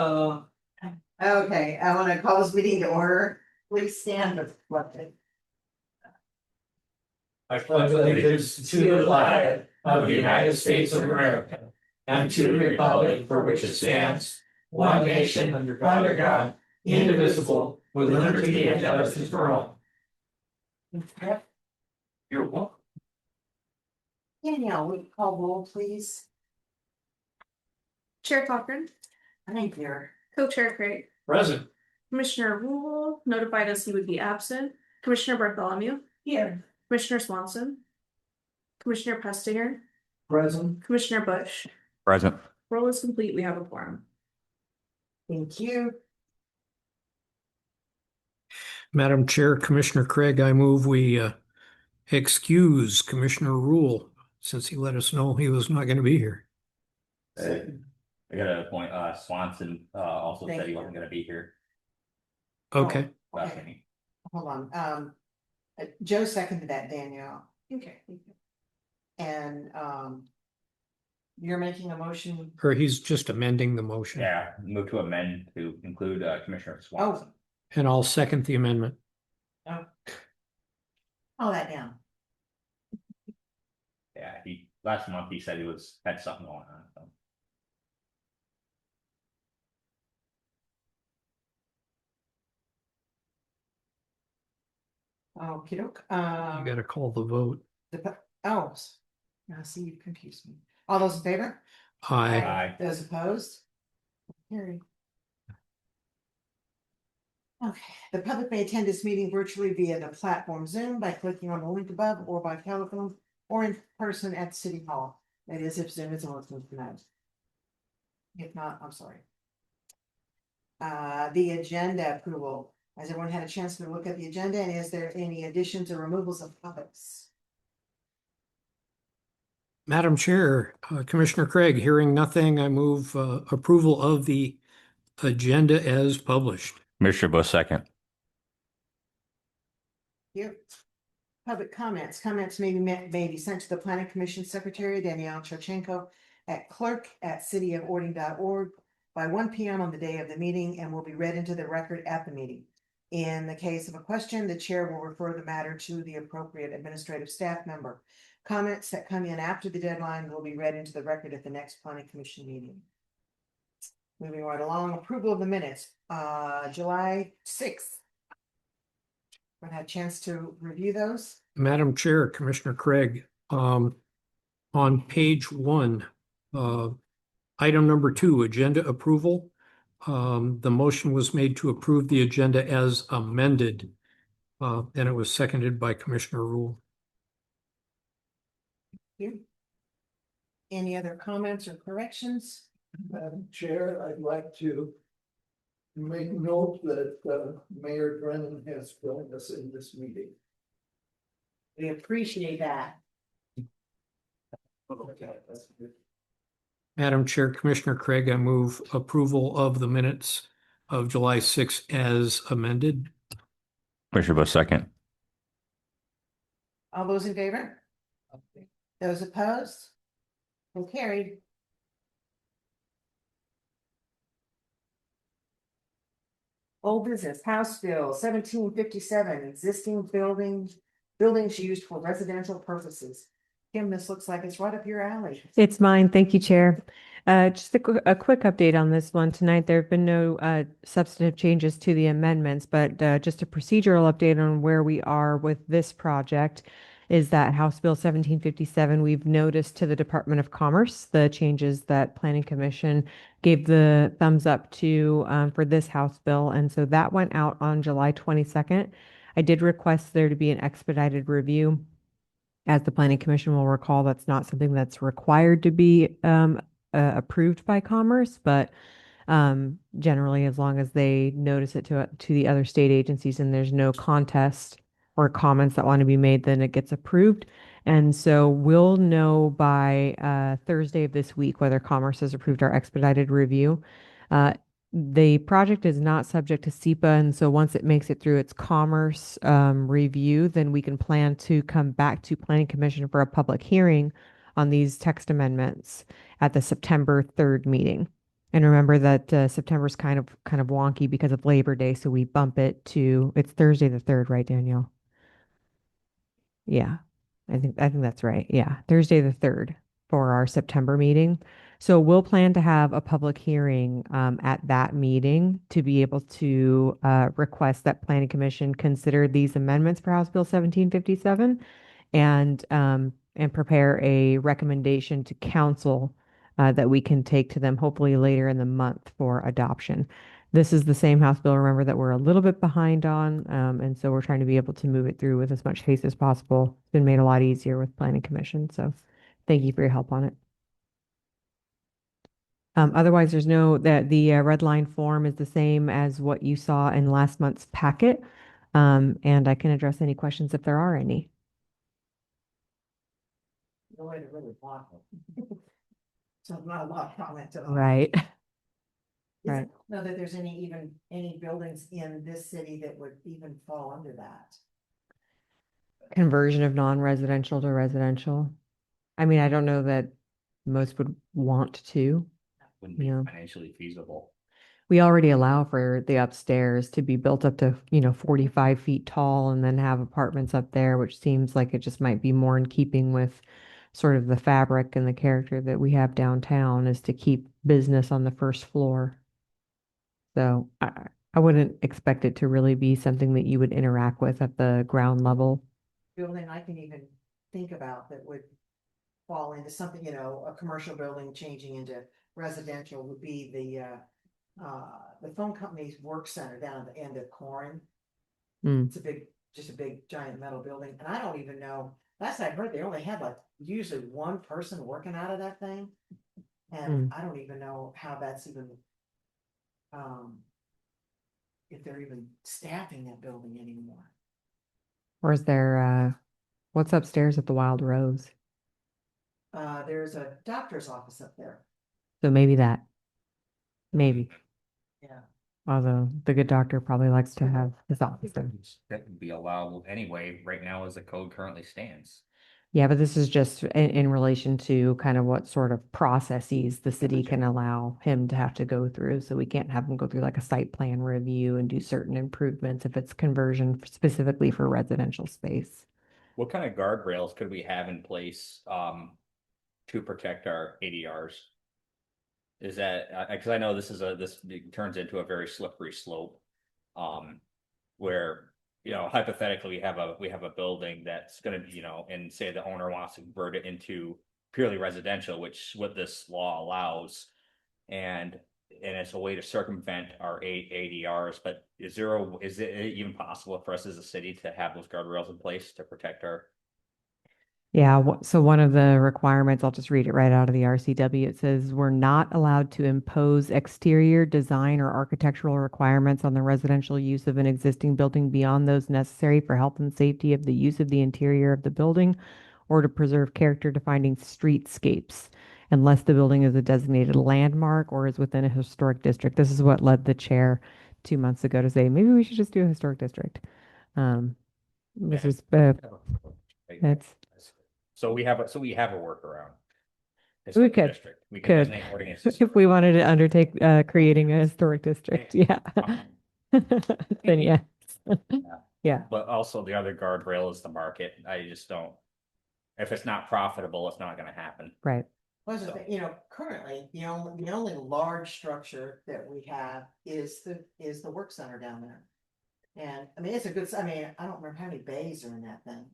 Okay, I want to call this meeting to order. Please stand with reflected. I pledge allegiance to the flag of the United States of America and to the republic for which it stands, one nation under God, indivisible, with liberty and justice for all. You're welcome. Danielle, would you call roll, please? Chair Cochran, I'm here. Co-Chair Craig, Present. Commissioner Rule notified us he would be absent. Commissioner Bartholomew, Here. Commissioner Swanson, Commissioner Pestinger, Present. Commissioner Bush. Present. Roll is complete. We have a quorum. Thank you. Madam Chair, Commissioner Craig, I move we excuse Commissioner Rule since he let us know he was not going to be here. I got a point, Swanson, also Thank said he you. wasn't gonna be here. Okay. Okay. Hold on. Joe seconded that, Danielle. Okay. And you're making a motion. Or he's just amending the motion. Yeah, move to amend to include, Commissioner Swanson. And I'll second the amendment. Call that down. Yeah, last month he said he had something going on, so. Okey doke. You got to call the vote. Oh, now see, you confused me. All those in favor? Aye. Aye. Those opposed? Carried. Okay, the public may attend this meeting virtually via the platform Zoom by clicking on the link above or by telephone or in person at City Hall. That is, if Zoom is on tonight. If not, I'm sorry. The agenda approval. Has everyone had a chance to look at the agenda, and is there any additions or removals of topics? Madam Chair, Commissioner Craig, hearing nothing, I move approval of the agenda as published. Commissioner Bush, second. Here. Public comments. Comments may be sent to the Planning Commission Secretary Danielle Churchenko at clerk@cityofording.org by 1 p.m. on the day of the meeting and will be read into the record at the meeting. In the case of a question, the chair will refer the matter to the appropriate administrative staff member. Comments that come in after the deadline will be read into the record at the next Planning Commission meeting. Moving right along, approval of the minutes, July 6th. I've had a chance to review those. Madam Chair, Commissioner Craig, on page 1, item number 2, agenda approval. The motion was made to approve the agenda as amended, and it was seconded by Commissioner Rule. Any other comments or corrections? Madam Chair, I'd like to make note that Mayor Brennan has joined us in this meeting. We appreciate that. Okay, that's good. Madam Chair, Commissioner Craig, I move approval of the minutes of July 6th as amended. Commissioner Bush, second. All those in favor? Those opposed? And carried. Old business, House Bill 1757, existing buildings used for residential purposes. Kim, this looks like it's right up your alley. It's mine. Thank you, Chair. Just a quick update on this one tonight. There have been no substantive changes to the amendments, but just a procedural update on where we are with this project is that House Bill 1757, we've noticed to the Department of Commerce the changes that Planning Commission gave the thumbs up to for this House bill. And so that went out on July 22nd. I did request there to be an expedited review. As the Planning Commission will recall, that's not something that's required to be approved by Commerce, but generally, as long as they notice it to the other state agencies and there's no contest or comments that want to be made, then it gets approved. And so we'll know by Thursday of this week whether Commerce has approved our expedited review. The project is not subject to SEPA, and so once it makes it through its Commerce review, then we can plan to come back to Planning Commission for a public hearing on these text amendments at the September 3rd meeting. And remember that September's kind of wonky because of Labor Day, so we bump it to, it's Thursday the 3rd, right, Danielle? Yeah, I think that's right. Yeah, Thursday the 3rd for our September meeting. So we'll plan to have a public hearing at that meeting to be able to request that Planning Commission consider these amendments for House Bill 1757 and prepare a recommendation to council that we can take to them hopefully later in the month for adoption. This is the same House bill, remember, that we're a little bit behind on, and so we're trying to be able to move it through with as much haste as possible. It's been made a lot easier with Planning Commission, so thank you for your help on it. Otherwise, there's no, that the red line form is the same as what you saw in last month's packet, and I can address any questions if there are any. No way to really block it. So not a lot of comment to. Right. Right. Know that there's any buildings in this city that would even fall under that. Conversion of non-residential to residential. I mean, I don't know that most would want to. Wouldn't be Yeah. financially feasible. We already allow for the upstairs to be built up to, 45 feet tall and then have apartments up there, which seems like it just might be more in keeping with sort of the fabric and the character that we have downtown, is to keep business on the first floor. So I wouldn't expect it to really be something that you would interact with at the ground level. Building I can even think about that would fall into something, a commercial building changing into residential would be the phone company's work center down at the end of Corin. Mm. It's just a big giant metal building, and I don't even know, last I heard, they only had like usually one person working out of that thing. And I don't even know how that's even, if they're even staffing that building anymore. Or is there, what's upstairs at the Wild Rose? There's a doctor's office up there. So maybe that. Maybe. Yeah. Although the good doctor probably likes to have his office there. That would be allowable anyway, right now as the code currently stands. Yeah, but this is just in relation to kind of what sort of processes the city can allow him to have to go through. So we can't have him go through like a site plan review and do certain improvements if it's conversion specifically for residential space. What kind of guardrails could we have in place to protect our ADRs? Is that, because I know this turns into a very slippery slope. Where, hypothetically, we have a building that's gonna be, and say the owner wants to convert it into purely residential, which what this law allows. And it's a way to circumvent our ADRs, but is it even possible for us as a city to have those guardrails in place to protect our? Yeah, so one of the requirements, I'll just read it right out of the RCW. It says we're not allowed to impose exterior design or architectural requirements on the residential use of an existing building beyond those necessary for health and safety of the use of the interior of the building or to preserve character defining streetscapes unless the building is a designated landmark or is within a historic district. This is what led the chair 2 months ago to say, maybe we should just do a historic district. This is, that's, So we have a workaround. We could. We Could. designate ordinances. if we wanted to undertake creating a historic district, yeah. Then yes. Yeah, But also the other guardrail is the market. I just don't. If it's not profitable, it's not gonna happen. right. Currently, the only large structure that we have is the work center down there. And I mean, I don't remember how many bays are in that thing.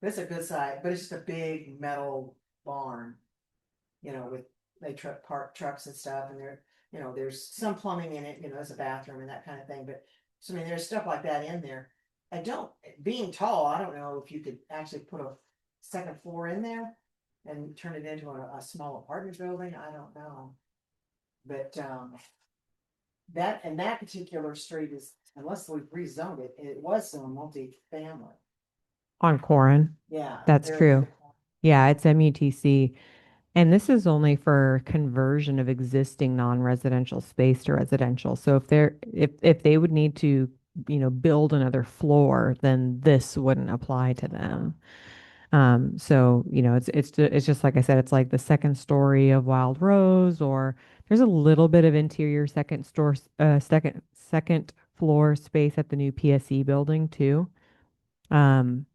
But it's a good size, but it's just a big metal barn. They park trucks and stuff, and there's some plumbing in it, there's a bathroom and that kind of thing, but so I mean, there's stuff like that in there. Being tall, I don't know if you could actually put a second floor in there and turn it into a small apartment building, I don't know. But, that particular street is, unless we rezoned it, it was a multi-family. On Corin. Yeah. That's true. Yeah, it's MUTC. And this is only for conversion of existing non-residential space to residential. So if they would need to, build another floor, then this wouldn't apply to them. So, it's just like I said, it's like the second story of Wild Rose or There's a little bit of interior second floor space at the new PSE building too. Um,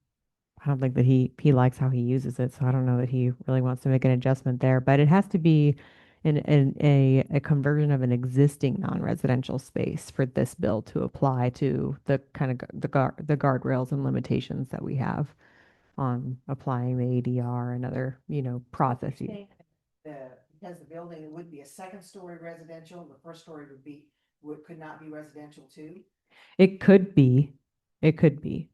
I don't think that he likes how he uses it, so I don't know that he really wants to make an adjustment there. But it has to be a conversion of an existing non-residential space for this bill to apply to the kind of the guardrails and limitations that we have on applying the ADR and other, processes. Because the building would be a second story residential, the first story could not be residential too. It could be, it could be.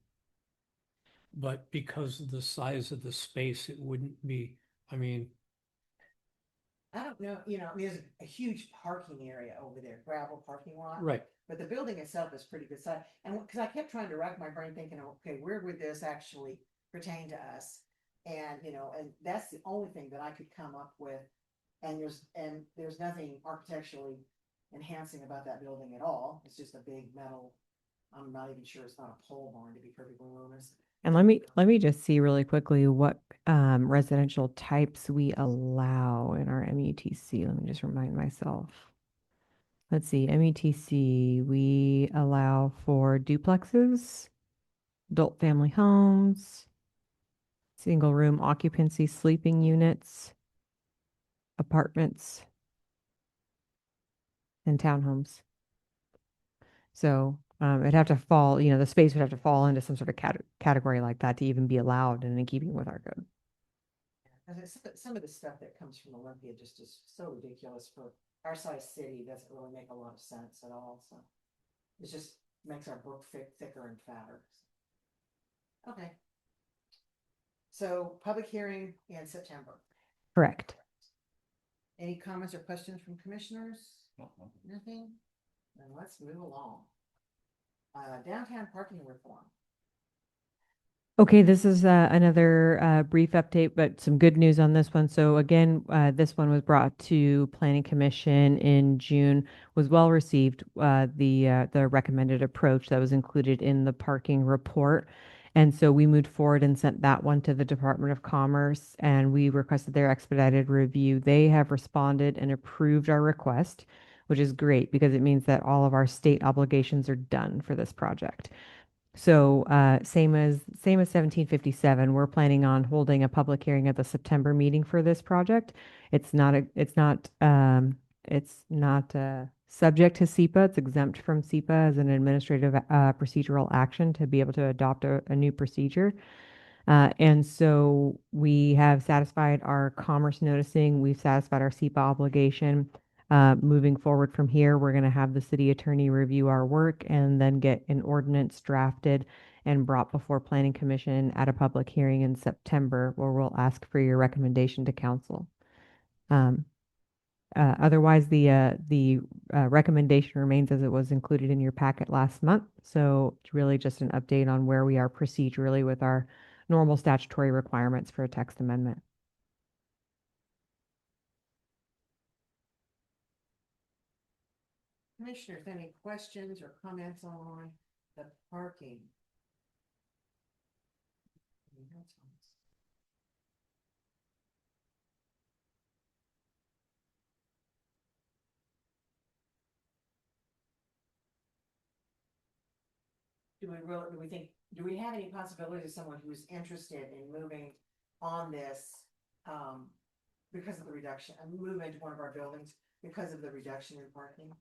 But because of the size of the space, it wouldn't be, I mean, I don't know, there's a huge parking area over there, gravel parking lot. right. But the building itself is pretty good size. And because I kept trying to rack my brain thinking, okay, where would this actually pertain to us? And, and that's the only thing that I could come up with. And there's nothing architecturally enhancing about that building at all. It's just a big metal. I'm not even sure it's not a pole barn, to be perfectly honest. And let me just see really quickly what residential types we allow in our METC. Let me just remind myself. Let's see, METC, we allow for duplexes, adult family homes, single room occupancy sleeping units, apartments, and townhomes. So it'd have to fall, the space would have to fall into some sort of category like that to even be allowed and in keeping with our code. Some of the stuff that comes from Olympia just is so ridiculous for our size city. Doesn't really make a lot of sense at all. So it just makes our book thicker and fatter. Okay. So public hearing in September. Correct. Any comments or questions from commissioners? Nothing? Then let's move along. Downtown parking reform. Okay, this is another brief update, but some good news on this one. So again, this one was brought to Planning Commission in June, was well received, the recommended approach that was included in the parking report. And so we moved forward and sent that one to the Department of Commerce, and we requested their expedited review. They have responded and approved our request, which is great because it means that all of our state obligations are done for this project. So same as 1757, we're planning on holding a public hearing at the September meeting for this project. It's not subject to SEPA. It's exempt from SEPA as an administrative procedural action to be able to adopt a new procedure. And so we have satisfied our commerce noticing. We've satisfied our SEPA obligation. Moving forward from here, we're going to have the city attorney review our work and then get an ordinance drafted and brought before Planning Commission at a public hearing in September, where we'll ask for your recommendation to council. Otherwise, the recommendation remains as it was included in your packet last month. So it's really just an update on where we are procedurally with our normal statutory requirements for a text amendment. Commissioners, any questions or comments on the parking? Do we have any possibility of someone who's interested in moving on this, because of the reduction, and move into one of our buildings because of the reduction in parking?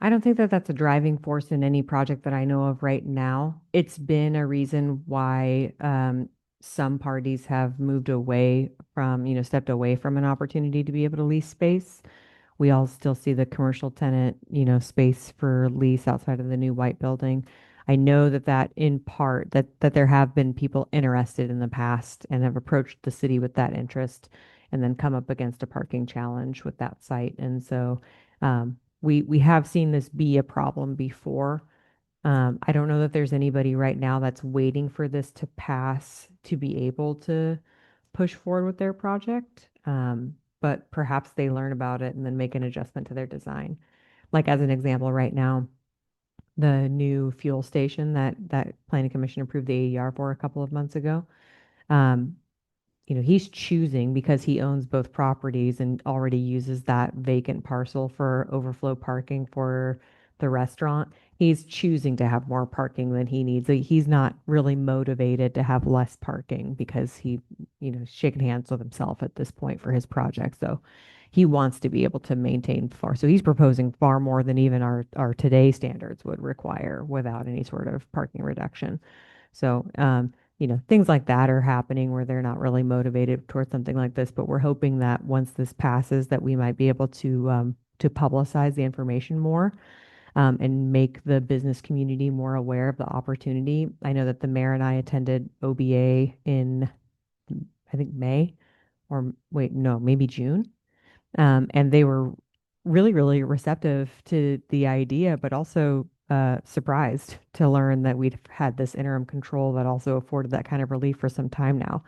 I don't think that that's a driving force in any project that I know of right now. It's been a reason why some parties have moved away from, stepped away from an opportunity to be able to lease space. We all still see the commercial tenant, space for lease outside of the new white building. I know that in part that there have been people interested in the past and have approached the city with that interest and then come up against a parking challenge with that site. And so we have seen this be a problem before. I don't know that there's anybody right now that's waiting for this to pass to be able to push forward with their project. But perhaps they learn about it and then make an adjustment to their design. Like as an example, right now, the new fuel station that Planning Commission approved the AER for a couple of months ago. he's choosing because he owns both properties and already uses that vacant parcel for overflow parking for the restaurant. He's choosing to have more parking than he needs. Like, he's not really motivated to have less parking because shaking hands with himself at this point for his project. So he wants to be able to maintain far. So he's proposing far more than even our today standards would require without any sort of parking reduction. So, things like that are happening where they're not really motivated towards something like this, but we're hoping that once this passes, that we might be able to publicize the information more, and make the business community more aware of the opportunity. I know that the mayor and I attended OBA in, I think, May, or wait, no, maybe June. And they were really, really receptive to the idea, but also surprised to learn that we'd had this interim control that also afforded that kind of relief for some time now.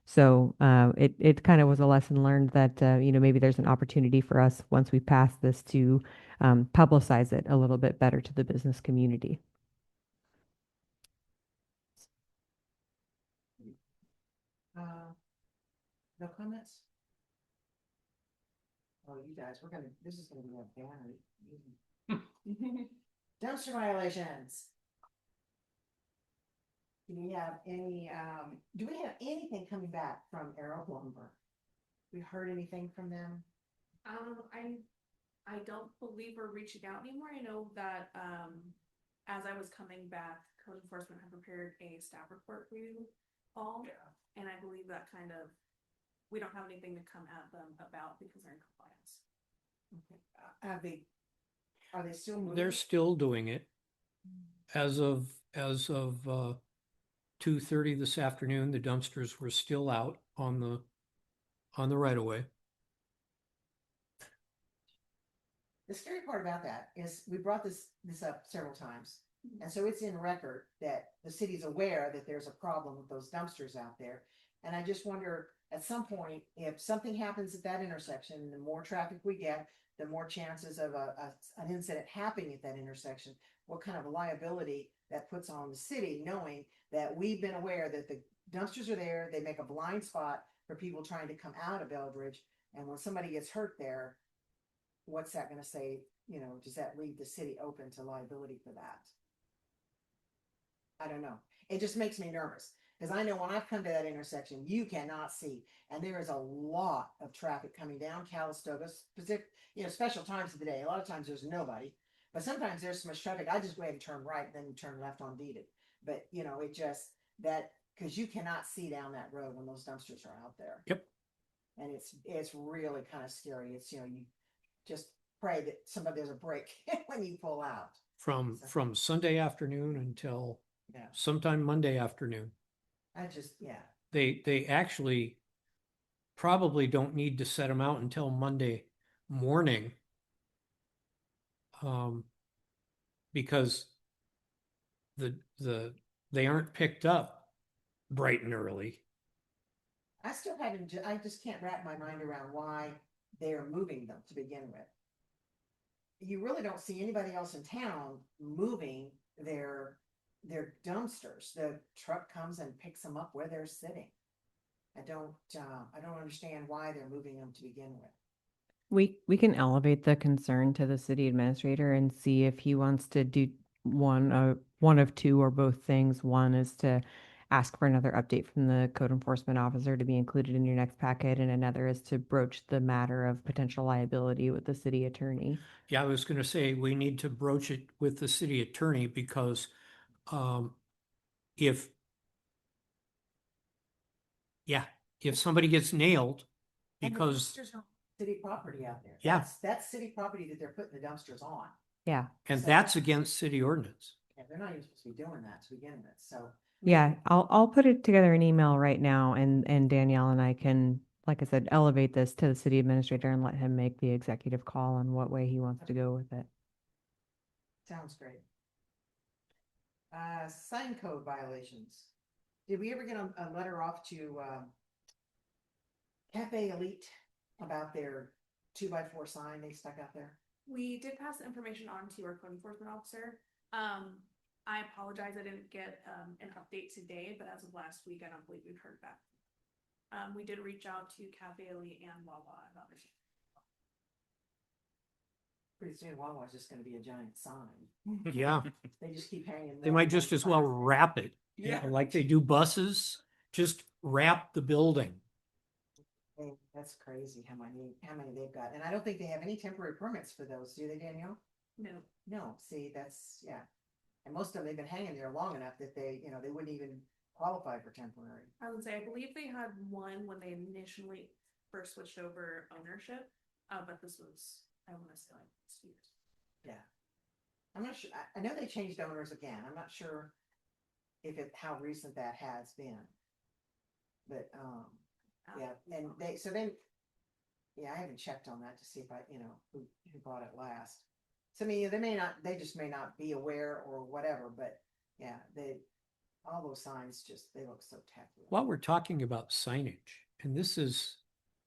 So it kind of was a lesson learned that maybe there's an opportunity for us once we pass this to publicize it a little bit better to the business community. No comments? Oh, you guys, this is gonna be a banner. Dumpster violations. Do we have anything coming back from Arrow Lumber? We heard anything from them? I don't believe we're reaching out anymore. I know that, as I was coming back, code enforcement had prepared a staff report for you all. And I believe that we don't have anything to come at them about because they're in compliance. Okay. Are they still moving? They're still doing it. As of 2:30 this afternoon, the dumpsters were still out on the right of way. The scary part about that is we brought this up several times. And so it's in record that the city's aware that there's a problem with those dumpsters out there. And I just wonder, at some point, if something happens at that intersection, the more traffic we get, the more chances of an incident happening at that intersection, what kind of liability that puts on the city, knowing that we've been aware that the dumpsters are there, they make a blind spot for people trying to come out of Eldridge. And when somebody gets hurt there, what's that going to say? Does that leave the city open to liability for that? I don't know. It just makes me nervous because I know when I've come to that intersection, you cannot see, and there is a lot of traffic coming down Calistoga, special times of the day. A lot of times there's nobody, but sometimes there's so much traffic. I just go ahead and turn right, and then you turn left on Deeded. But it just because you cannot see down that road when those dumpsters are out there. Yep. And it's really kind of scary. It's you just pray that there's a break when you pull out. From Sunday afternoon until sometime Monday afternoon. They actually probably don't need to set them out until Monday morning. Because they aren't picked up bright and early. I just can't wrap my mind around why they're moving them to begin with. You really don't see anybody else in town moving their dumpsters. The truck comes and picks them up where they're sitting. I don't understand why they're moving them to begin with. We can elevate the concern to the city administrator and see if he wants to do one of two or both things. One is to ask for another update from the code enforcement officer to be included in your next packet, and another is to broach the matter of potential liability with the city attorney. Yeah, I was going to say we need to broach it with the city attorney because if somebody gets nailed because city property out there. Yeah. That's city property that they're putting the dumpsters on. Yeah. and that's against city ordinance. Yeah, they're not even supposed to be doing that to begin with. So Yeah, I'll put it together an email right now, and Danielle and I can, like I said, elevate this to the city administrator and let him make the executive call on what way he wants to go with it. sounds great. Sign code violations. Did we ever get a letter off to Cafe Elite about their 2x4 sign they stuck out there? We did pass the information on to our code enforcement officer. I apologize, I didn't get an update today, but as of last week, I don't believe we've heard back. We did reach out to Cafe Ali and Wawa about their. Pretty soon Wawa's just gonna be a giant sign. Yeah, They just keep hanging. they might just as well wrap it, you know, like they do buses, just wrap the building. That's crazy how many they've got. And I don't think they have any temporary permits for those, do they, Danielle? No, No, see, that's, yeah. And most of them, they've been hanging there long enough that they, you know, they wouldn't even qualify for temporary. I would say, I believe they had one when they initially first switched over ownership, but this was, I wanna say like 6 years. Yeah. I'm not sure, I know they changed owners again. I'm not sure how recent that has been. But, yeah, and yeah, I haven't checked on that to see if who bought it last. So I mean, they just may not be aware or whatever, but yeah, all those signs they look so tacky. While we're talking about signage, and this is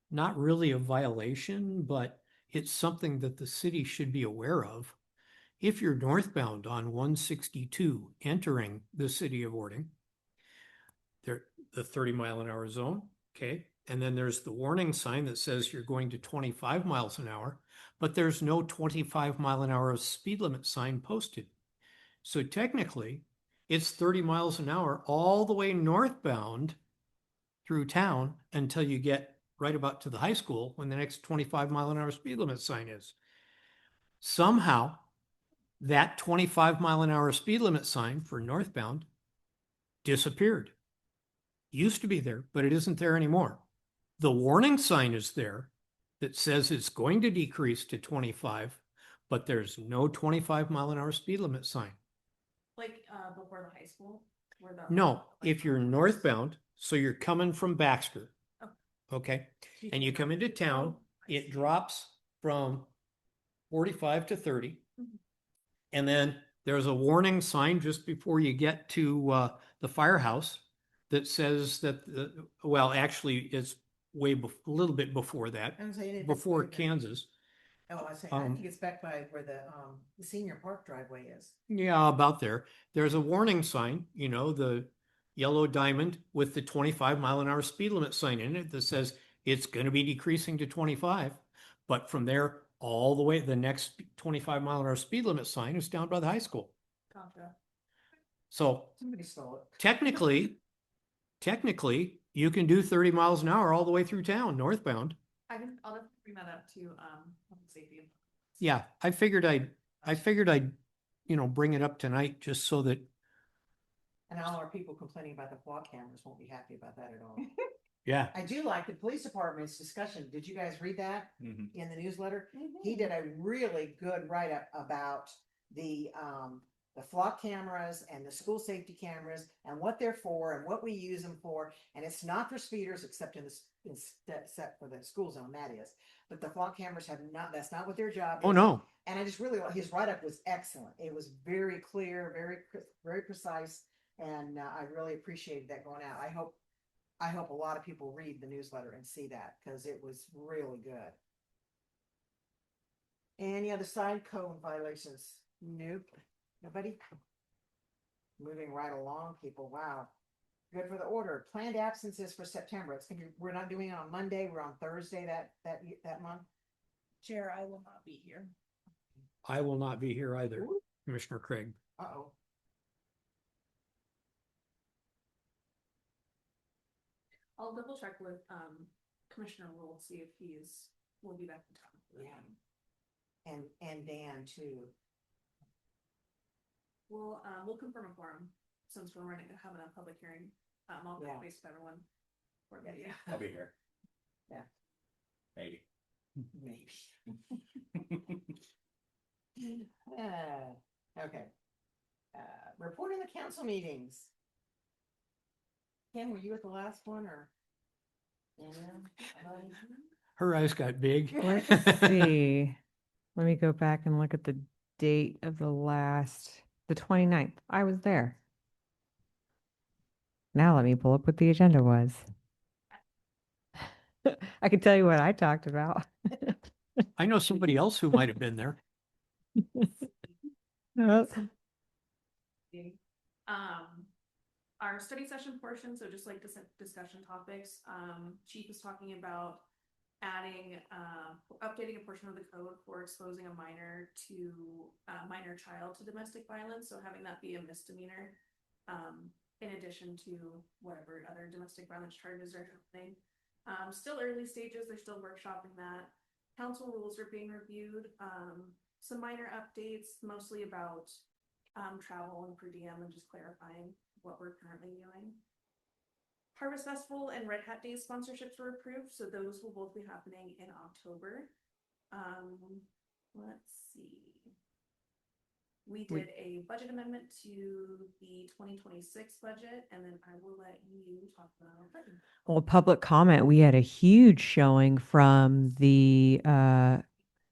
not really a violation, but it's something that the city should be aware of. If you're northbound on 162 entering the city of Ording, the 30-mile-an-hour zone, okay? And then there's the warning sign that says you're going to 25 miles an hour, but there's no 25-mile-an-hour speed limit sign posted. So technically, it's 30 miles an hour all the way northbound through town until you get right about to the high school when the next 25-mile-an-hour speed limit sign is. Somehow, that 25-mile-an-hour speed limit sign for northbound disappeared. Used to be there, but it isn't there anymore. The warning sign is there that says it's going to decrease to 25, but there's no 25-mile-an-hour speed limit sign. Like, before the high school? Where the. No, if you're northbound, so you're coming from Baxter, Oh. okay, and you come into town, it drops from 45 to 30. Mhm. And then there's a warning sign just before you get to the firehouse that says that, well, actually, it's a little bit before that, I was saying it- before it's- Kansas. Oh, I say, I Um, think it's back by where the senior park driveway is. Yeah, about there. There's a warning sign, you know, the yellow diamond with the 25-mile-an-hour speed limit sign in it that says it's going to be decreasing to 25. But from there all the way, the next 25-mile-an-hour speed limit sign is down by the high school. Gotcha. So Somebody stole it. technically, you can do 30 miles an hour all the way through town northbound. I'll have to bring that up to, public safety. Yeah, I figured I'd, bring it up tonight just so that, And all our people complaining about the flock cameras won't be happy about that at all. yeah. I do like the police department's discussion. Did you guys read that Mhm. in the newsletter? He did a really good write-up about the flock cameras and the school safety cameras and what they're for and what we use them for. And it's not for speeders except except for the school zone, that is. But the flock cameras that's not what their job is. Oh, no. And I just really, his write-up was excellent. It was very clear, very precise. And I really appreciated that going out. I hope a lot of people read the newsletter and see that because it was really good. Any other side code violations? Nope. Nobody? Moving right along, people. Wow. Good for the order. Planned absences for September. We're not doing it on Monday. We're on Thursday that month. Chair, I will not be here. I will not be here either, Ooh. Commissioner Craig. Uh-oh. I'll double check with, Commissioner Rule, see if will be back in town. Yeah. And Dan too. We'll confirm a quorum, since we're having a public hearing. I'll Yeah. touch base with everyone. For the Yeah. I'll be here. Yeah. Maybe. Maybe. Okay. Reporting the council meetings. Ken, were you at the last one or? Her eyes got big. Let's see. Let me go back and look at the date of the 29th. I was there. Now let me pull up what the agenda was. I can tell you what I talked about. I know somebody else who might have been there. Our our study session portion, so just like discussion topics, Chief is talking about adding, updating a portion of the code for exposing a minor to, minor child to domestic violence, so having that be a misdemeanor. In addition to whatever other domestic violence charges are happening. Still early stages, they're still workshopping that. Council rules are being reviewed, some minor updates, mostly about, travel and per diem and just clarifying what we're currently doing. Harvest Festival and Red Hat Days sponsorships were approved, so those will both be happening in October. Let's see. We did a budget amendment to the 2026 budget, and then I will let you talk about that. Well, public comment, we had a huge showing from the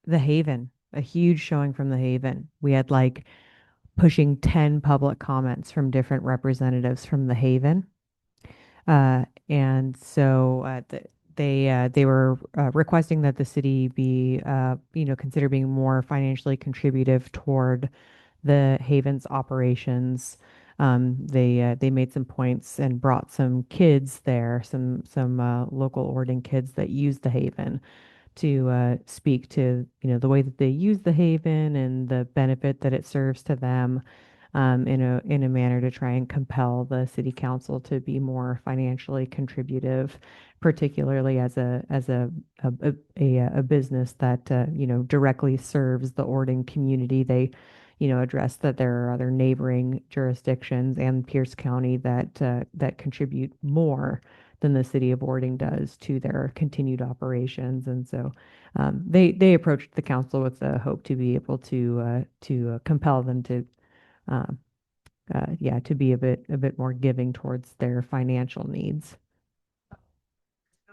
Haven, a huge showing from the Haven. We had like pushing 10 public comments from different representatives from the Haven. And so they were requesting that the city be, consider being more financially contributive toward the Haven's operations. They made some points and brought some kids there, some local Ording kids that use the Haven to speak to the way that they use the Haven and the benefit that it serves to them, in a manner to try and compel the city council to be more financially contributive, particularly as a business that directly serves the Ording community. They address that there are other neighboring jurisdictions and Pierce County that contribute more than the city of Ording does to their continued operations. And so they approached the council with the hope to be able to compel them to to be a bit more giving towards their financial needs.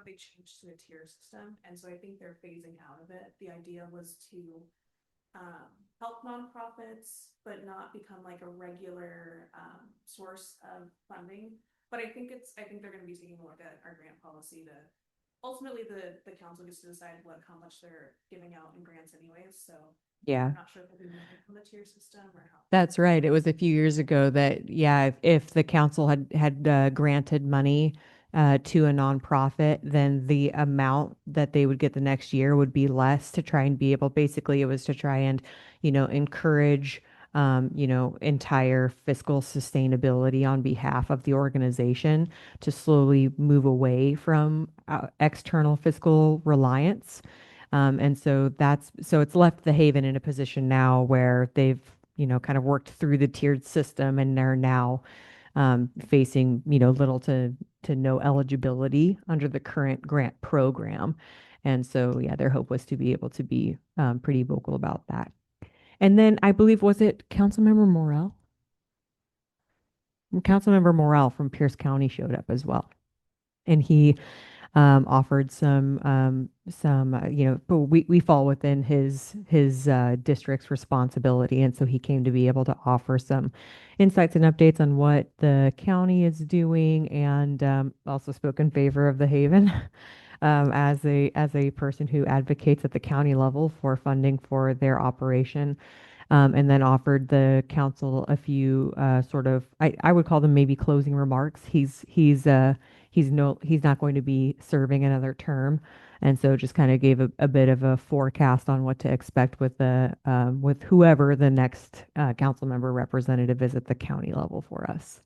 They changed to a tier system, and so I think they're phasing out of it. The idea was to help nonprofits, but not become like a regular source of funding. But I think they're going to be taking a look at our grant policy to ultimately the council gets to decide how much they're giving out in grants anyways. So Yeah. I'm not sure if they'll be moving from the tier system or how. That's right. It was a few years ago that, if the council had granted money to a nonprofit, then the amount that they would get the next year would be less to try and be able, basically, it was to try and, encourage, entire fiscal sustainability on behalf of the organization to slowly move away from external fiscal reliance. And so it's left the Haven in a position now where they've, kind of worked through the tiered system and they're now facing, little to no eligibility under the current grant program. And so, their hope was to be able to be pretty vocal about that. And then I believe, was it Councilmember Morrell? Councilmember Morrell from Pierce County showed up as well. And he offered some, but we fall within his district's responsibility. And so he came to be able to offer some insights and updates on what the county is doing, and also spoke in favor of the Haven as a person who advocates at the county level for funding for their operation. And then offered the council a few sort of, I would call them maybe closing remarks. He's not going to be serving another term, and so just kind of gave a bit of a forecast on what to expect with with whoever the next council member representative is at the county level for us.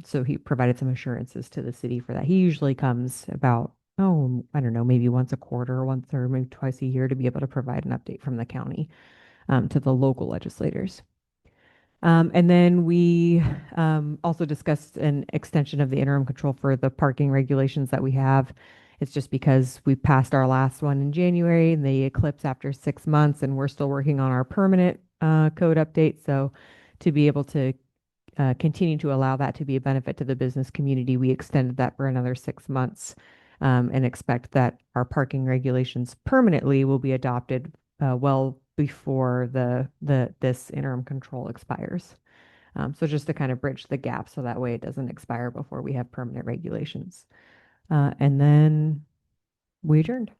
So he provided some assurances to the city for that. He usually comes about, I don't know, maybe once a quarter, once or maybe twice a year to be able to provide an update from the county to the local legislators. And then we also discussed an extension of the interim control for the parking regulations that we have. It's just because we passed our last one in January and they eclipse after 6 months, and we're still working on our permanent code update. So to be able to continue to allow that to be a benefit to the business community, we extended that for another 6 months, and expect that our parking regulations permanently will be adopted well before this interim control expires. So just to kind of bridge the gap so that way it doesn't expire before we have permanent regulations. And then we adjourned.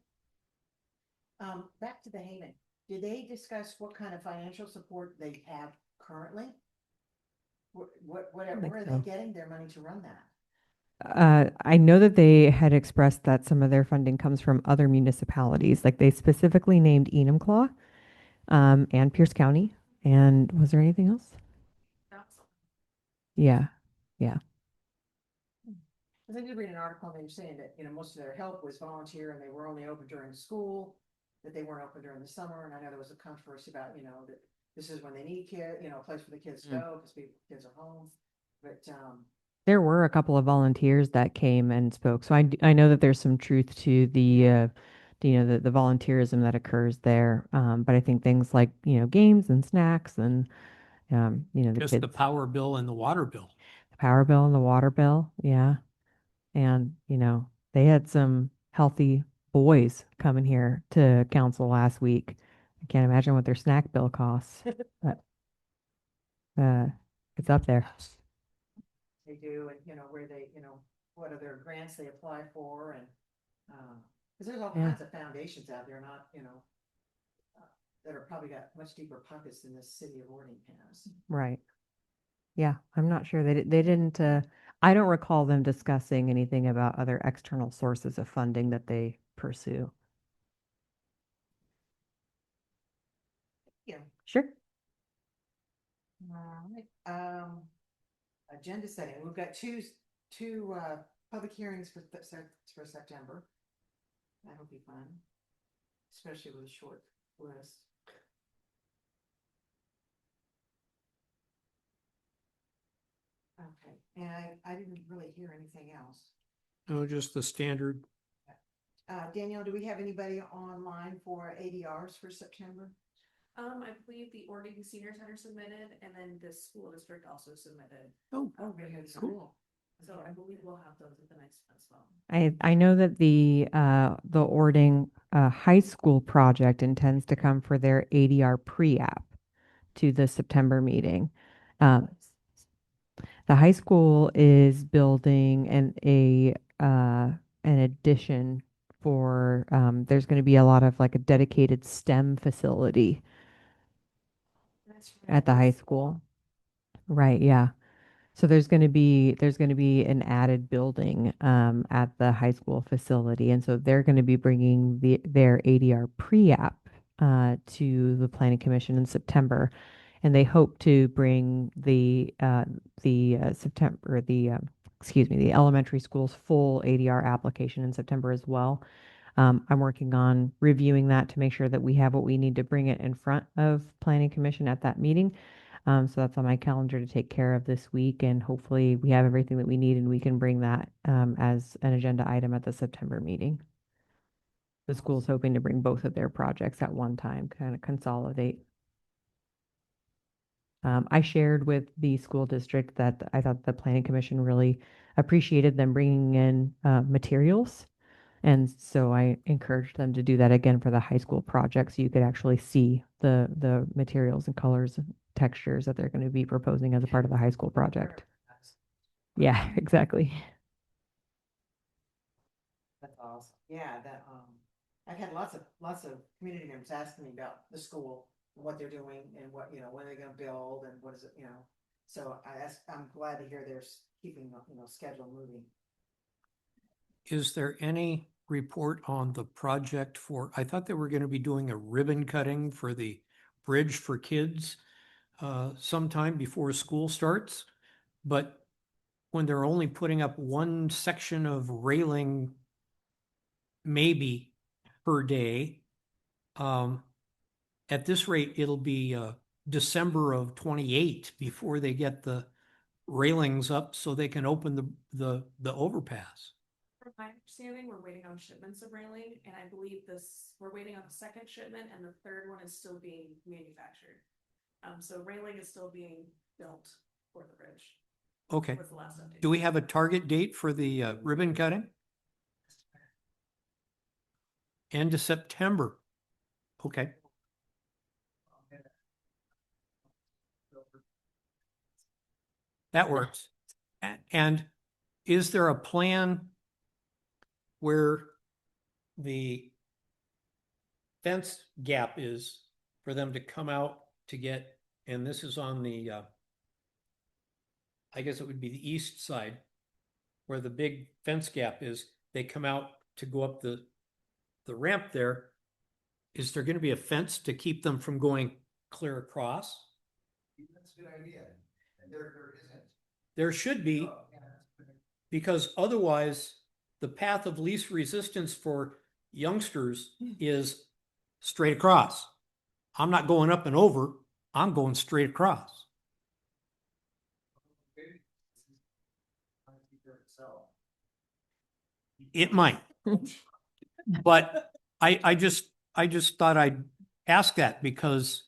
Back to the Haven. Did they discuss what kind of financial support they have currently? Whatever, think where are so. they getting their money to run that? I know that they had expressed that some of their funding comes from other municipalities, like they specifically named Enumclaw, and Pierce County. And was there anything else? That's Yeah, yeah, Cause I did read an article and they were saying that, most of their help was volunteer and they were only open during school, that they weren't open during the summer, and I know there was a controversy about, that this is when they need a place for the kids to go, because kids are home, but, there were a couple of volunteers that came and spoke. So I know that there's some truth to the volunteerism that occurs there. But I think things like, games and snacks and, the Just kids, the power bill and the water bill. the power bill and the water bill. Yeah. And, they had some healthy boys coming here to council last week. I can't imagine what their snack bill costs, but, it's up there. they do, and, where they, what other grants they apply for, and, cause there's all Yeah. kinds of foundations out there, not, that are probably got much deeper pockets than the city of Ording has. Right. Yeah, I'm not sure. They didn't, I don't recall them discussing anything about other external sources of funding that they pursue. Yeah. Sure. Alright, agenda setting, we've got two, public hearings for September. That'll be fun, especially with a short list. Okay, and I didn't really hear anything else. No, just the standard. Danielle, do we have anybody online for ADRs for September? I believe the Oregon Senior Center submitted, and then the school district also submitted. Oh, Oh, very good, Cool. cool. So I believe we'll have those at the next one as well. I know that the Ording High School project intends to come for their ADR pre-app to the September meeting. The high school is building an addition for there's going to be a lot of like a dedicated STEM facility at the high school. Right, yeah. So there's going to be an added building at the high school facility, and so they're going to be bringing their ADR pre-app to the Planning Commission in September, and they hope to bring the September the elementary school's full ADR application in September as well. I'm working on reviewing that to make sure that we have what we need to bring it in front of Planning Commission at that meeting. So that's on my calendar to take care of this week, and hopefully we have everything that we need and we can bring that as an agenda item at the September meeting. The school's hoping to bring both of their projects at one time, kind of consolidate. I shared with the school district that I thought the Planning Commission really appreciated them bringing in materials. And so I encouraged them to do that again for the high school project, so you could actually see the materials and colors and textures that they're going to be proposing as a part of the high school project. Yeah, exactly. That's awesome. Yeah, I've had lots of community members asking me about the school, and what they're doing, and what, when they're gonna build, and what is it, So I'm glad to hear they're keeping, schedule moving. Is there any report on the project I thought they were going to be doing a ribbon cutting for the Bridge for Kids sometime before school starts, but when they're only putting up one section of railing maybe per day, at this rate, it'll be December of 28 before they get the railings up so they can open the overpass. From my understanding, we're waiting on shipments of railing, and I believe we're waiting on the second shipment, and the third one is still being manufactured. So railing is still being built for the bridge. Okay. Was the last update. Do we have a target date for the ribbon cutting? End of September. Okay. That works. And is there a plan where the fence gap is for them to come out to get, and this is on the I guess it would be the east side, where the big fence gap is, they come out to go up the ramp there. Is there gonna be a fence to keep them from going clear across? That's a good idea. And there isn't. There should be, because otherwise, the path of least resistance for youngsters is straight across. I'm not going up and over, I'm going straight across. It might. But I just thought I'd ask that because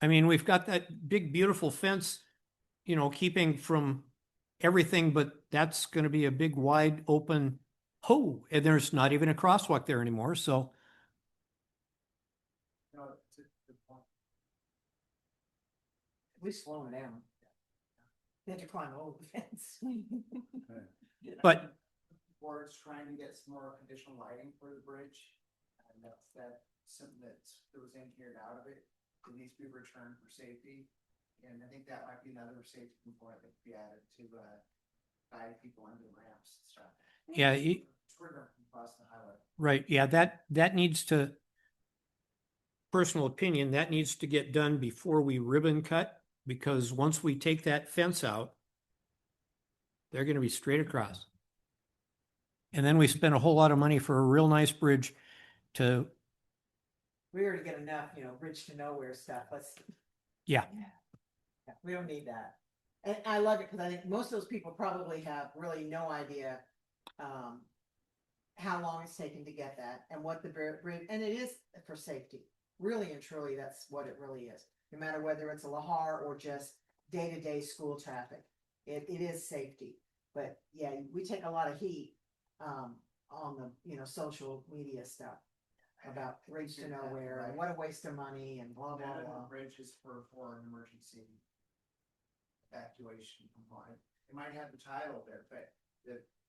I mean, we've got that big, beautiful fence, you know, keeping from everything, but that's gonna be a big, wide open hole, and there's not even a crosswalk there anymore, so. At least slow them down. They have to climb over the fence. But Board's trying to get some more additional lighting for the bridge. And that's something that was in here and out of it. It needs to be returned for safety. And I think that might be another safety component that could be added to, guide people under the ramps and stuff. yeah, Sort of across the highway. right, yeah, that needs to, personal opinion, that needs to get done before we ribbon cut, because once we take that fence out, they're gonna be straight across. And then we spend a whole lot of money for a real nice bridge to, We already get enough, you know, bridge to nowhere stuff. yeah, Yeah, we don't need that. And I love it because I think most of those people probably have really no idea how long it's taken to get that and what the bridge, and it is for safety. Really and truly, that's what it really is. No matter whether it's a Lahar or just day-to-day school traffic, it is safety. But yeah, we take a lot of heat on the, you know, social media stuff about bridge to nowhere and what a waste of money and blah, blah, None of blah. the bridges for an emergency evacuation component. It might have the title there, but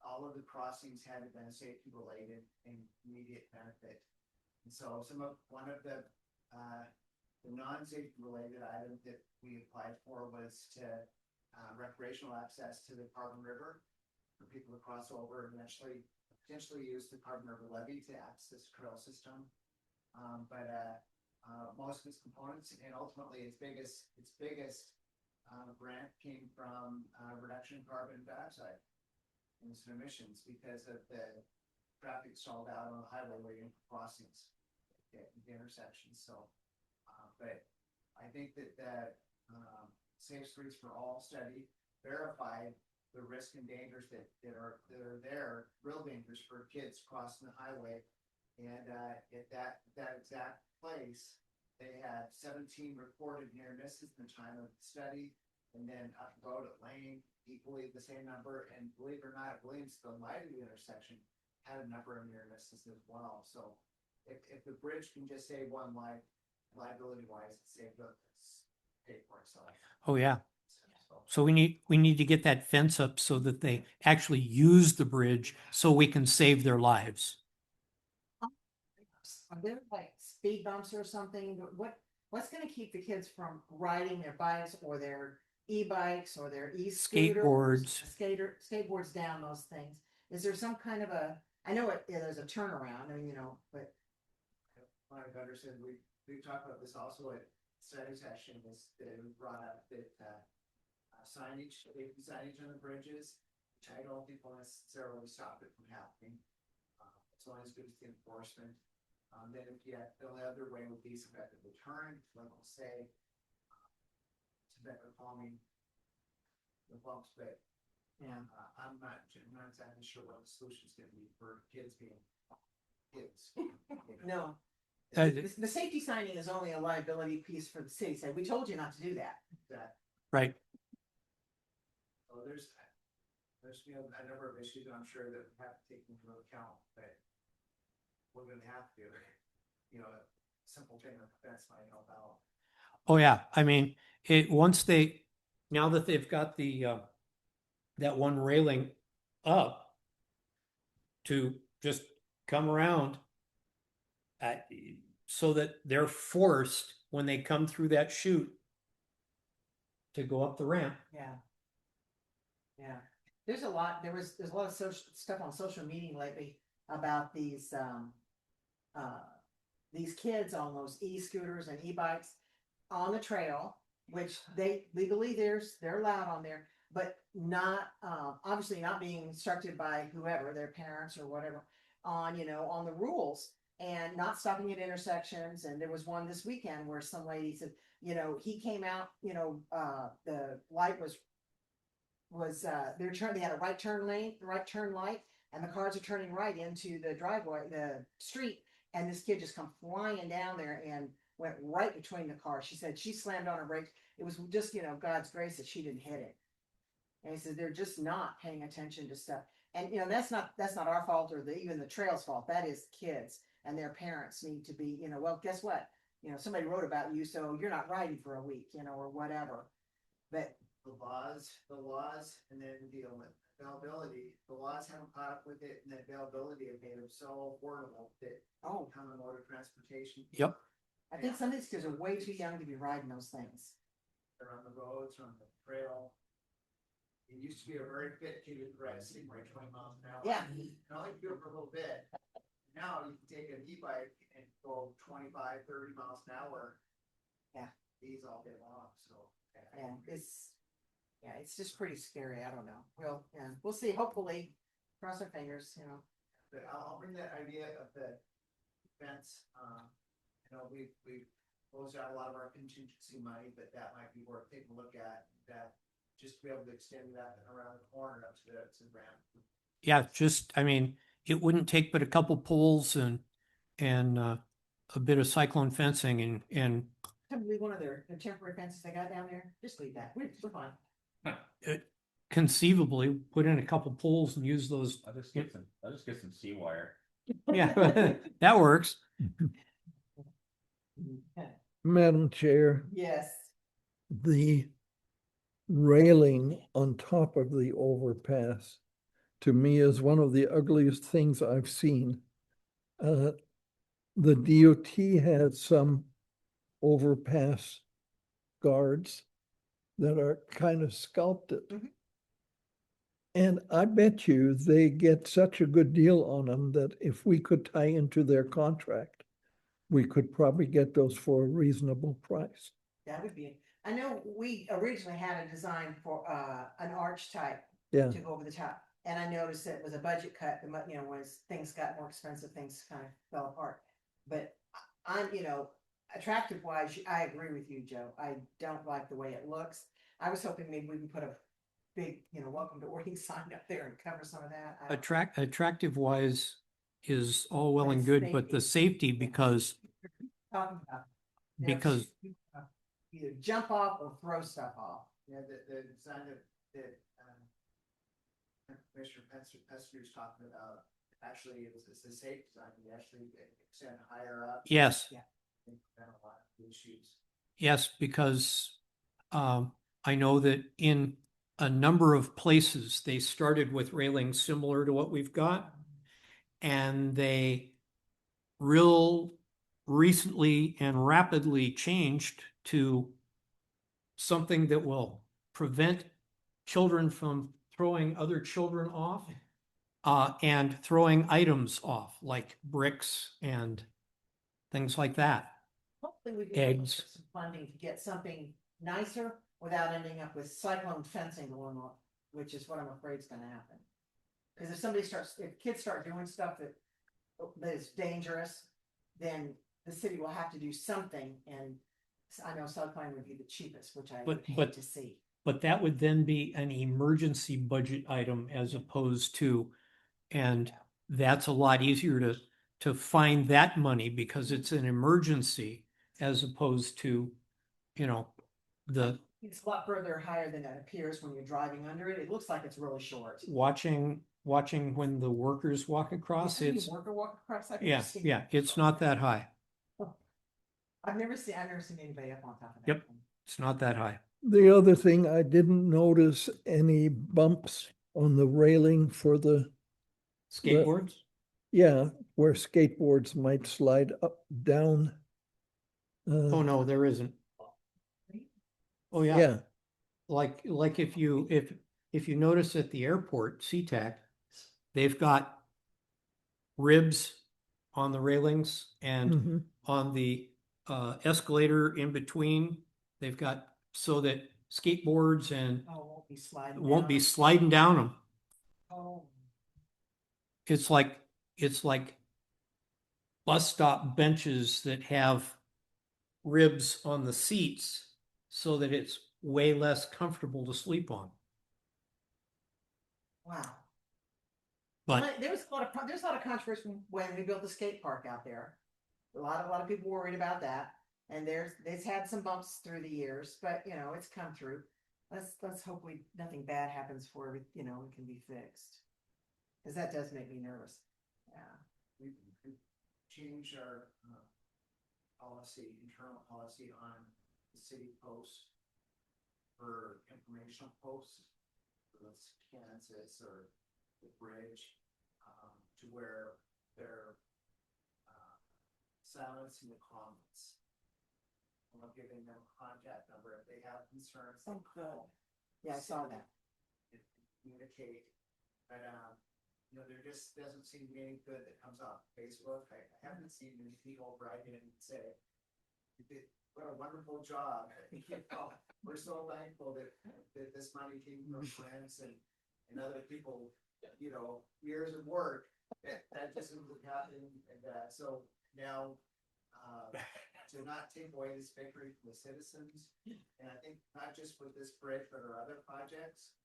all of the crossings had been safety related and immediate benefit. And so one of the non-safety related items that we applied for was to recreational access to the Carbon River for people to cross over and eventually potentially use the Carbon River levee to access the trail system. But most of its components and ultimately its biggest grant came from reduction in carbon dioxide emissions because of the traffic stalled out on the highway waiting for crossings at the intersections. So, but I think that Safe Streets for All study verified the risk and dangers that are there, real dangers for kids crossing the highway. And at that exact place, they had 17 reported near misses in the time of the study. And then up the road at Lane, equally the same number. And believe it or not, Williams, the light of the intersection, had a number of near misses as well. So if the bridge can just save one life, liability wise, it's saved up, it's paid for itself. oh yeah. So we need to get that fence up so that they actually use the bridge so we can save their lives. Are there like speed bumps or something? What's gonna keep the kids from riding their bikes or their e-bikes or their Skateboards. Skateboards down those things? Is there some kind of I know there's a turnaround, I mean, you know, but. Like I understand, we talked about this also at study session, was that we brought up that signage, safety signage on the bridges, which I don't think will necessarily stop it from happening. As long as it's the enforcement. Then if you have, the only other way would be some type of deterrent, like we'll say, to better calming the bumps, but Yeah. I'm not exactly sure what the solution is going to be for kids being kids. No. Uh, The safety signing is only a liability piece for the city. Say, we told you not to do that. That Right. so there's you know, a number of issues I'm sure that we have to take into account, but we're gonna have to, you know, a simple thing like that's might help out. Oh yeah. I mean, now that they've got the, that one railing up to just come around so that they're forced when they come through that chute to go up the ramp. Yeah. Yeah, there's a lot, there's a lot of social stuff on social media lately about these kids on those e-scooters and e-bikes on the trail, which they legally they're allowed on there, but not, obviously not being instructed by whoever, their parents or whatever, on, on the rules and not stopping at intersections. And there was one this weekend where some lady said, he came out, the light was they had a right turn light, and the cars are turning right into the driveway, the street, and this kid just come flying down there and went right between the cars. She said she slammed on her brakes. It was just, God's grace that she didn't hit it. And he said they're just not paying attention to stuff. And that's not our fault or even the trail's fault. That is kids and their parents need to be, well, guess what? Somebody wrote about you, so you're not riding for a week, or whatever. But the laws, and then deal with availability. The laws haven't caught up with it, and the availability have made them so affordable that common mode of transportation. Yep. I think some of these kids are way too young to be riding those things. They're on the roads, on the trail. It used to be a very fit kid who could ride a Stingray 20 miles an hour. Yeah. You can only do it for a little bit. Now you can take an e-bike and go 25, 30 miles an hour. Yeah. These all day long, so. And it's just pretty scary. I don't know. We'll see. Hopefully, cross our fingers, But I'll bring that idea of the fence, we've closed out a lot of our contingency money, but that might be worth taking a look at, that just to be able to extend that around the corner up to the ramp. Yeah, it wouldn't take but a couple poles and a bit of cyclone fencing and Probably one of their temporary fences they got down there. Just leave that. We're fine. conceivably put in a couple poles and use those. I'll just get some C-wire. Yeah, that works. Madam Chair, Yes. the railing on top of the overpass to me is one of the ugliest things I've seen. The DOT has some overpass guards that are kind of sculpted. Mhm. And I bet you they get such a good deal on them that if we could tie into their contract, we could probably get those for a reasonable price. That would be, I know we originally had a design for an arch type Yeah, to go over the top. And I noticed that it was a budget cut, as things got more expensive, things kind of fell apart. But I'm, attractive wise, I agree with you, Joe. I don't like the way it looks. I was hoping maybe we can put a big, welcome to Orting sign up there and cover some of that. I don't- Attractive wise is all well But and it's good, but the safety. safety because Talking about, because either jump off or throw stuff off. Yeah, the design that Commissioner Pester's talking about, actually, it's a safe design, you actually extend higher up. yes, And prevent a lot of issues. yes, because I know that in a number of places, they started with railings similar to what we've got. And they real recently and rapidly changed to something that will prevent children from throwing other children off and throwing items off, like bricks and things like that. Hopefully we can get Eggs. some funding to get something nicer without ending up with cyclone fencing going on, which is what I'm afraid is gonna happen. Cause if kids start doing stuff that is dangerous, then the city will have to do something, and I know cyclone would be the cheapest, which I would hate But- to see. But that would then be an emergency budget item as opposed to, and that's a lot easier to find that money because it's an emergency as opposed to, the It's a lot further higher than it appears when you're driving under it. It looks like it's really short. watching when the workers walk across, You see it's, a worker walk across, I've never yeah, seen yeah, it's not that high. I've never seen anybody up on top of that. Yep. It's not that high. the other thing, I didn't notice any bumps on the railing for Skateboards? yeah, where skateboards might slide up, down. Oh, no, there isn't. Oh, yeah. Yeah, Like if you notice at the airport, SeaTac, they've got ribs on the railings and mhm. on the escalator in between. They've got so that skateboards and Oh, won't be sliding won't be down. sliding down them. Oh, It's like bus stop benches that have ribs on the seats so that it's way less comfortable to sleep on. wow. But Well, there's a lot of controversy when we built the skate park out there. A lot of people worried about that. And it's had some bumps through the years, but you know, it's come through. Let's hope nothing bad happens for it, you know, it can be fixed. Cause that does make me nervous. Yeah. We changed our policy, internal policy on the city posts for informational posts, for the Kansas or the bridge, to where they're silencing the comments. We're not giving them a contact number if they have concerns. Oh, good. Yeah, I saw that. Communicate, but you know, there just doesn't seem to be any good that comes off Facebook. I haven't seen many people write in and say, "You did what a wonderful job." You know, we're so thankful that this money came from friends and other people, you know, years of work. That just isn't happening, and so now to not take away this victory from the citizens, and I think not just with this bridge but our other projects,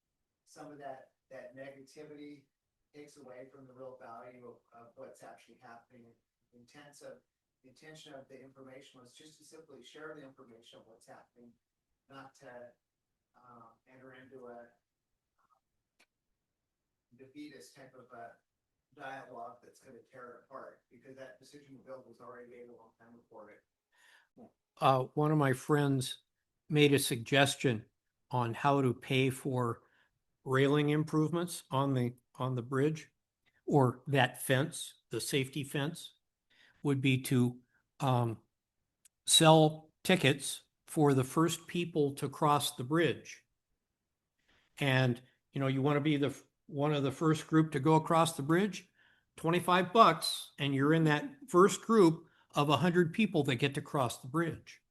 some of that negativity takes away from the real value of what's actually happening. The intention of the information was just to simply share the information of what's happening, not to enter into a defeatist type of a dialogue that's going to tear it apart, because that decision to build was already made a long time before it. one of my friends made a suggestion on how to pay for railing improvements on the bridge or that fence, the safety fence, would be to sell tickets for the first people to cross the bridge. And, you know, you want to be one of the first group to go across the bridge, $25, and you're in that first group of 100 people that get to cross the bridge.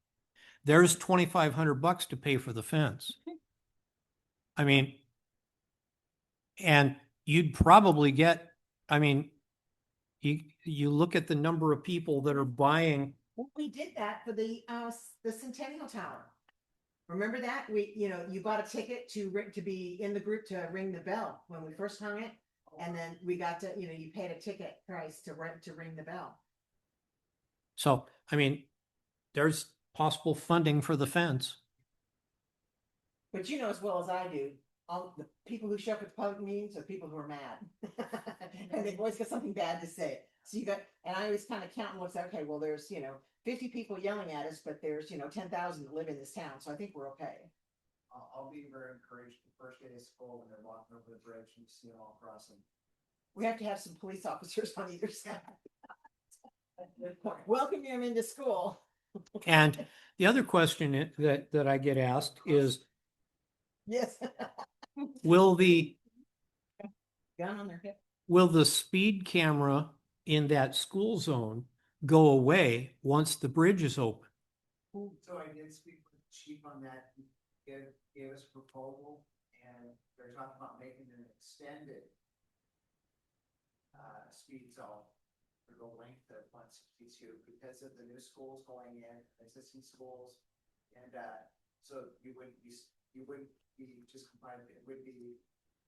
There's $2,500 to pay for the fence. I mean, and you'd probably get, I mean, you look at the number of people that are buying. Well, we did that for the Centennial Tower. Remember that? You bought a ticket to be in the group to ring the bell when we first hung it. And then we got to, you paid a ticket price to ring the bell. So, I mean, there's possible funding for the fence. But you know as well as I do, all the people who show up at the public meetings are people who are mad. And they've always got something bad to say. So and I always kind of count and look, okay, well, there's, 50 people yelling at us, but there's, 10,000 that live in this town. So I think we're okay. I'll be very encouraged the first day of school when they're walking over the bridge and you see them all crossing. We have to have some police officers on either side. Welcome them into school. And the other question that I get asked is, Yes. will the Gun on their hip. will the speed camera in that school zone go away once the bridge is open? So I did speak with the chief on that. He gave us a proposal, and they're talking about making an extended speed zone for the length of 162 because of the new schools going in, existing schools, and so you wouldn't be just combined. It would be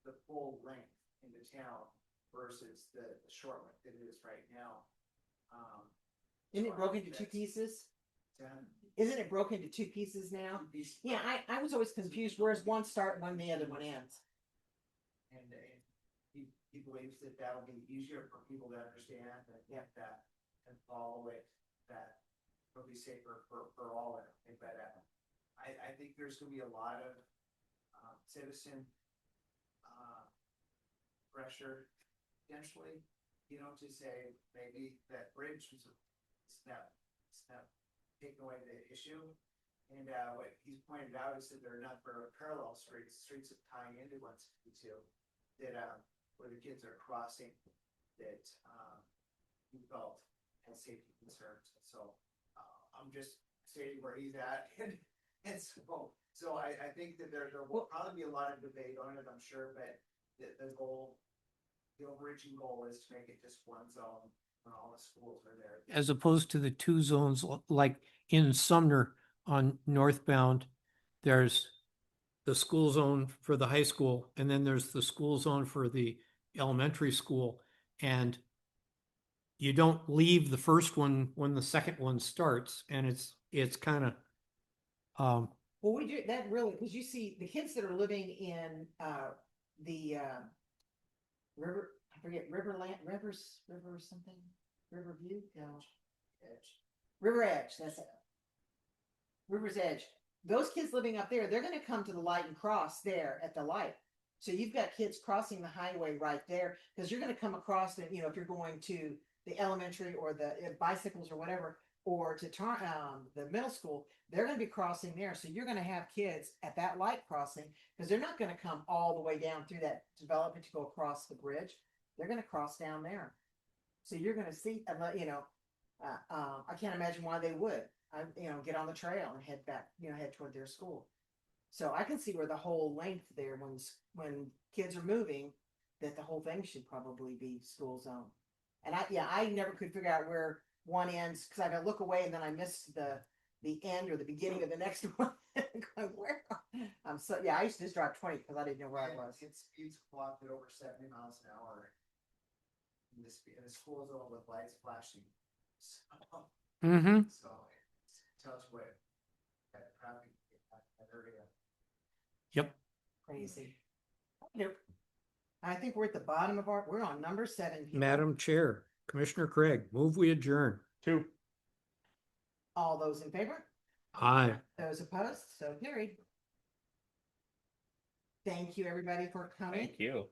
the full length into town versus the short length that it is right now. Isn't it broken into two pieces? Isn't it broken into two pieces now? Yeah, I was always confused. Where's one start, when the other one ends? And he believes that that'll be easier for people to understand and follow it. That will be safer for all. But I think there's going to be a lot of citizen pressure potentially, to say maybe that bridge was a step taking away the issue. And, what he's pointed out is that there are not parallel streets that tie into one sixty-two, that, where the kids are crossing, that, he felt has safety concerns, so, I'm just stating where he's at, and so I think that there will probably be a lot of debate on it, I'm sure, but the goal, the overreaching goal is to make it just one zone when all the schools are there. As opposed to the two zones, like in Sumner on northbound, there's the school zone for the high school, and then there's the school zone for the elementary school. And you don't leave the first one when the second one starts, and it's kind of, Well, we do that really, because you see the kids that are living in, the, river, I forget, river something, Riverview, no, River Edge, that's it. River's Edge. Those kids living up there, they're gonna come to the light and cross there at the light. So you've got kids crossing the highway right there, because you're gonna come across it, if you're going to the elementary or the bicycles or whatever, or to the middle school, they're gonna be crossing there. So you're gonna have kids at that light crossing, because they're not gonna come all the way down through that development to go across the bridge. They're gonna cross down there. So you're gonna see, I can't imagine why they would, get on the trail and head back, head toward their school. So I can see where the whole length there, when kids are moving, that the whole thing should probably be school zone. And I never could figure out where one ends, because I gotta look away and then I missed the end or the beginning of the next one. Going, where? I used to just drive 20 because I didn't know where I was. It speeds clocked at over 70 miles an hour. In the school zone with lights flashing. mm-hmm. So it tells what that traffic in that area. Yep. Crazy. Nope. I think we're at the bottom of we're on number 7. people. Madam Chair, Commissioner Craig, move we adjourn. 2. All those in favor? Aye. Those opposed? So carried. Thank you, everybody, for coming. Thank you.